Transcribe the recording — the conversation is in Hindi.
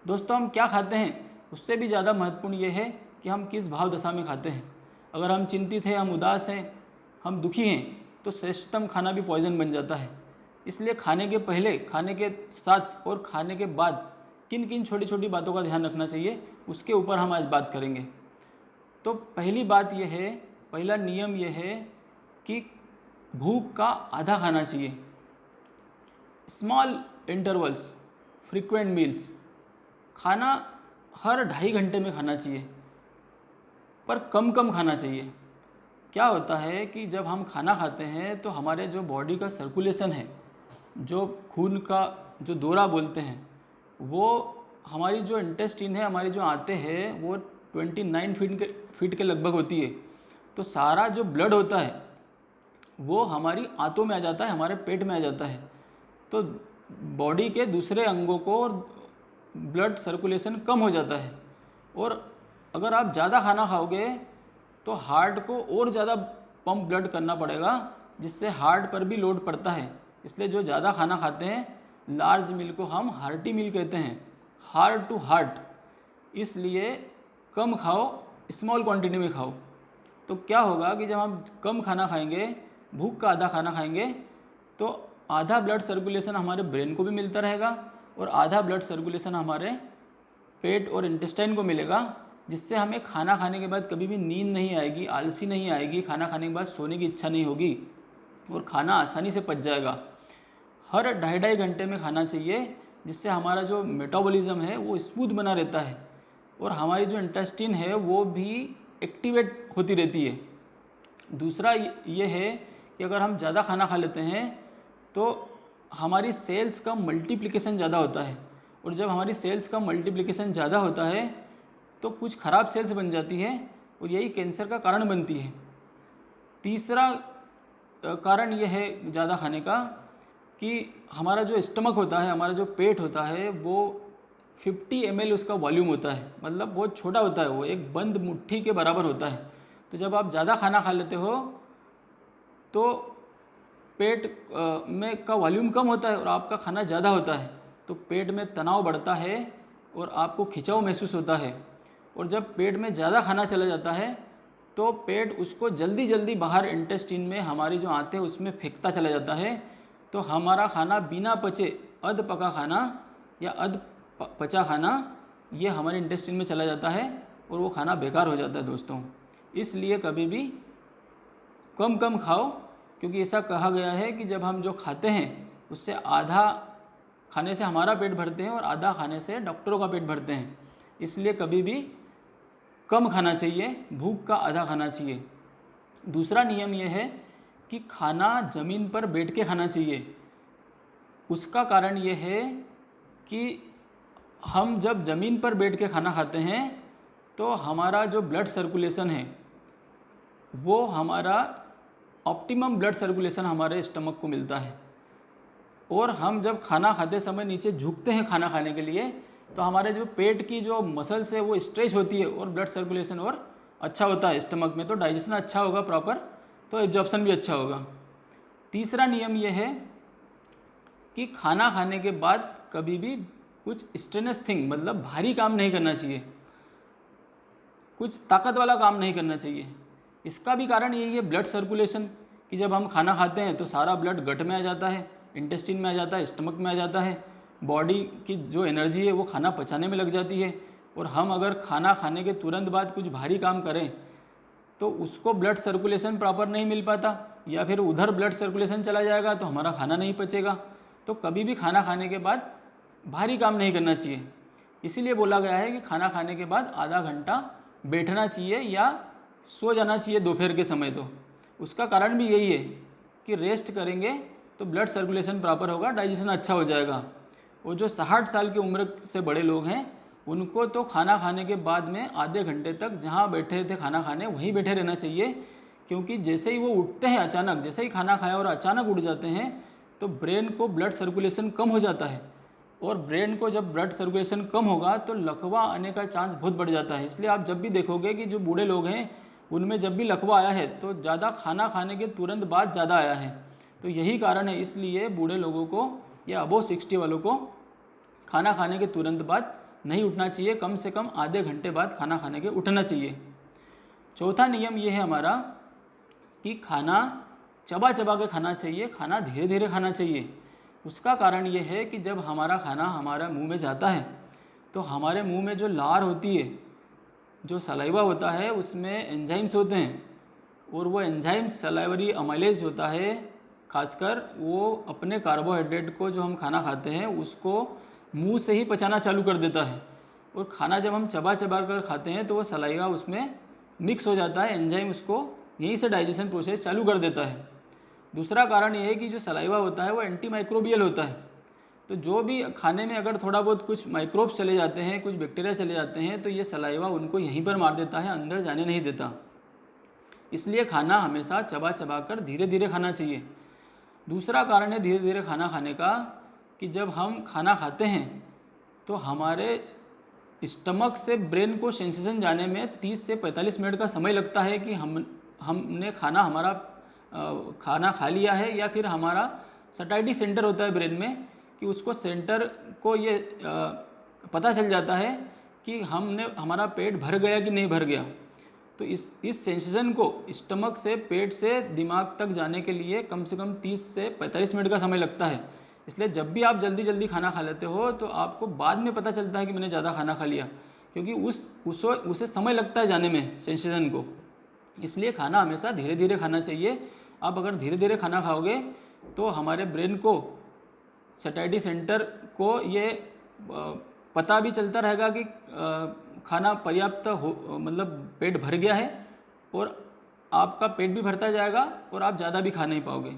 दोस्तों हम क्या खाते हैं उससे भी ज़्यादा महत्वपूर्ण ये है कि हम किस भाव दशा में खाते हैं। अगर हम चिंतित हैं, हम उदास हैं, हम दुखी हैं, तो श्रेष्ठतम खाना भी पॉइजन बन जाता है। इसलिए खाने के पहले, खाने के साथ और खाने के बाद किन किन छोटी छोटी बातों का ध्यान रखना चाहिए, उसके ऊपर हम आज बात करेंगे। तो पहली बात यह है, पहला नियम यह है कि भूख का आधा खाना चाहिए। स्मॉल इंटरवल्स, फ्रीक्वेंट मील्स, खाना हर 2.5 घंटे में खाना चाहिए, पर कम कम खाना चाहिए। क्या होता है कि जब हम खाना खाते हैं तो हमारे जो बॉडी का सर्कुलेशन है, जो खून का जो दौरा बोलते हैं, वो हमारी जो इंटेस्टिन है, हमारी जो आंतें हैं, वो 29 फीट के लगभग होती है। तो सारा जो ब्लड होता है वो हमारी आंतों में आ जाता है, हमारे पेट में आ जाता है। तो बॉडी के दूसरे अंगों को और ब्लड सर्कुलेशन कम हो जाता है। और अगर आप ज़्यादा खाना खाओगे तो हार्ट को और ज़्यादा पंप ब्लड करना पड़ेगा, जिससे हार्ट पर भी लोड पड़ता है। इसलिए जो ज़्यादा खाना खाते हैं, लार्ज मील को हम हार्टी मील कहते हैं, हार्ट टू हार्ट। इसलिए कम खाओ, स्मॉल क्वांटिटी में खाओ। तो क्या होगा कि जब हम कम खाना खाएंगे, भूख का आधा खाना खाएंगे, तो आधा ब्लड सर्कुलेशन हमारे ब्रेन को भी मिलता रहेगा और आधा ब्लड सर्कुलेशन हमारे पेट और इंटेस्टाइन को मिलेगा, जिससे हमें खाना खाने के बाद कभी भी नींद नहीं आएगी, आलसी नहीं आएगी, खाना खाने के बाद सोने की इच्छा नहीं होगी और खाना आसानी से पच जाएगा। हर 2.5 घंटे में खाना चाहिए, जिससे हमारा जो मेटाबॉलिज्म है वो स्मूथ बना रहता है और हमारी जो इंटेस्टिन है वो भी एक्टिवेट होती रहती है। दूसरा ये है कि अगर हम ज़्यादा खाना खा लेते हैं तो हमारी सेल्स का मल्टीप्लिकेशन ज़्यादा होता है, और जब हमारी सेल्स का मल्टीप्लिकेशन ज़्यादा होता है तो कुछ ख़राब सेल्स बन जाती है और यही कैंसर का कारण बनती है। तीसरा कारण यह है ज़्यादा खाने का कि हमारा जो स्टमक होता है, हमारा जो पेट होता है, वो 50 ml उसका वॉल्यूम होता है, मतलब बहुत छोटा होता है, वो एक बंद मुट्ठी के बराबर होता है। तो जब आप ज़्यादा खाना खा लेते हो तो पेट में का वॉल्यूम कम होता है और आपका खाना ज़्यादा होता है, तो पेट में तनाव बढ़ता है और आपको खिंचाव महसूस होता है। और जब पेट में ज़्यादा खाना चला जाता है तो पेट उसको जल्दी जल्दी बाहर इंटेस्टिन में, हमारी जो आंतें हैं उसमें फेंकता चला जाता है। तो हमारा खाना बिना पचे, अध पका खाना या अध पचा खाना, ये हमारे इंटेस्टिन में चला जाता है और वो खाना बेकार हो जाता है दोस्तों। इसलिए कभी भी कम कम खाओ, क्योंकि ऐसा कहा गया है कि जब हम जो खाते हैं उससे आधा खाने से हमारा पेट भरते हैं और आधा खाने से डॉक्टरों का पेट भरते हैं। इसलिए कभी भी कम खाना चाहिए, भूख का आधा खाना चाहिए। दूसरा नियम यह है कि खाना ज़मीन पर बैठ के खाना चाहिए। उसका कारण यह है कि हम जब ज़मीन पर बैठ के खाना खाते हैं तो हमारा जो ब्लड सर्कुलेशन है वो हमारा ऑप्टिमम ब्लड सर्कुलेशन हमारे स्टमक को मिलता है। और हम जब खाना खाते समय नीचे झुकते हैं खाना खाने के लिए, तो हमारे जो पेट की जो मसल्स है वो स्ट्रेच होती है और ब्लड सर्कुलेशन और अच्छा होता है स्टमक में, तो डाइजेशन अच्छा होगा प्रॉपर, तो एब्जॉर्प्शन भी अच्छा होगा। तीसरा नियम यह है कि खाना खाने के बाद कभी भी कुछ स्ट्रेनस थिंग, मतलब भारी काम नहीं करना चाहिए, कुछ ताकत वाला काम नहीं करना चाहिए। इसका भी कारण यही है ब्लड सर्कुलेशन, कि जब हम खाना खाते हैं तो सारा ब्लड गट में आ जाता है, इंटेस्टिन में आ जाता है, स्टमक में आ जाता है, बॉडी की जो एनर्जी है वो खाना पचाने में लग जाती है। और हम अगर खाना खाने के तुरंत बाद कुछ भारी काम करें तो उसको ब्लड सर्कुलेशन प्रॉपर नहीं मिल पाता, या फिर उधर ब्लड सर्कुलेशन चला जाएगा तो हमारा खाना नहीं पचेगा। तो कभी भी खाना खाने के बाद भारी काम नहीं करना चाहिए। इसीलिए बोला गया है कि खाना खाने के बाद आधा घंटा बैठना चाहिए या सो जाना चाहिए दोपहर के समय। तो उसका कारण भी यही है कि रेस्ट करेंगे तो ब्लड सर्कुलेशन प्रॉपर होगा, डाइजेशन अच्छा हो जाएगा। और जो 60 साल की उम्र से बड़े लोग हैं उनको तो खाना खाने के बाद में आधे घंटे तक जहाँ बैठे थे खाना खाने वहीं बैठे रहना चाहिए, क्योंकि जैसे ही वो उठते हैं अचानक, जैसे ही खाना खाया और अचानक उठ जाते हैं तो ब्रेन को ब्लड सर्कुलेशन कम हो जाता है, और ब्रेन को जब ब्लड सर्कुलेशन कम होगा तो लकवा आने का चांस बहुत बढ़ जाता है। इसलिए आप जब भी देखोगे कि जो बूढ़े लोग हैं उनमें जब भी लकवा आया है तो ज़्यादा खाना खाने के तुरंत बाद ज़्यादा आया है। तो यही कारण है, इसलिए बूढ़े लोगों को या अबोव 60 वालों को खाना खाने के तुरंत बाद नहीं उठना चाहिए, कम से कम आधे घंटे बाद खाना खाने के उठना चाहिए। चौथा नियम ये है हमारा कि खाना चबा चबा के खाना चाहिए, खाना धीरे धीरे खाना चाहिए। उसका कारण ये है कि जब हमारा खाना हमारा मुंह में जाता है तो हमारे मुंह में जो लार होती है, जो सलाइवा होता है, उसमें एंजाइम्स होते हैं और वो एंजाइम्स सलाइवरी अमाइलेज होता है, खासकर वो अपने कार्बोहाइड्रेट को जो हम खाना खाते हैं उसको मुंह से ही पचाना चालू कर देता है। और खाना जब हम चबा चबा कर खाते हैं तो वो सलाइवा उसमें मिक्स हो जाता है, एंजाइम उसको यहीं से डाइजेशन प्रोसेस चालू कर देता है। दूसरा कारण ये है कि जो सलाइवा होता है वो एंटी माइक्रोबियल होता है, तो जो भी खाने में अगर थोड़ा बहुत कुछ माइक्रोब्स चले जाते हैं, कुछ बैक्टीरिया चले जाते हैं, तो ये सलाइवा उनको यहीं पर मार देता है, अंदर जाने नहीं देता। इसलिए खाना हमेशा चबा चबा कर धीरे धीरे खाना चाहिए। दूसरा कारण है धीरे धीरे खाना खाने का कि जब हम खाना खाते हैं तो हमारे स्टमक से ब्रेन को सेंसेशन जाने में 30 से 45 मिनट का समय लगता है कि हमने हमारा खाना खा लिया है, या फिर हमारा सटाइटी सेंटर होता है ब्रेन में कि उसको सेंटर को ये पता चल जाता है कि हमारा पेट भर गया कि नहीं भर गया। तो इस सेंसेशन को स्टमक से पेट से दिमाग तक जाने के लिए कम से कम 30 से 45 मिनट का समय लगता है। इसलिए जब भी आप जल्दी जल्दी खाना खा लेते हो तो आपको बाद में पता चलता है कि मैंने ज़्यादा खाना खा लिया, क्योंकि उसे समय लगता है जाने में सेंसेशन को। इसलिए खाना हमेशा धीरे धीरे खाना चाहिए। आप अगर धीरे धीरे खाना खाओगे तो हमारे ब्रेन को, सटाइटी सेंटर को ये पता भी चलता रहेगा कि खाना पर्याप्त हो, मतलब पेट भर गया है, और आपका पेट भी भरता जाएगा और आप ज़्यादा भी खा नहीं पाओगे।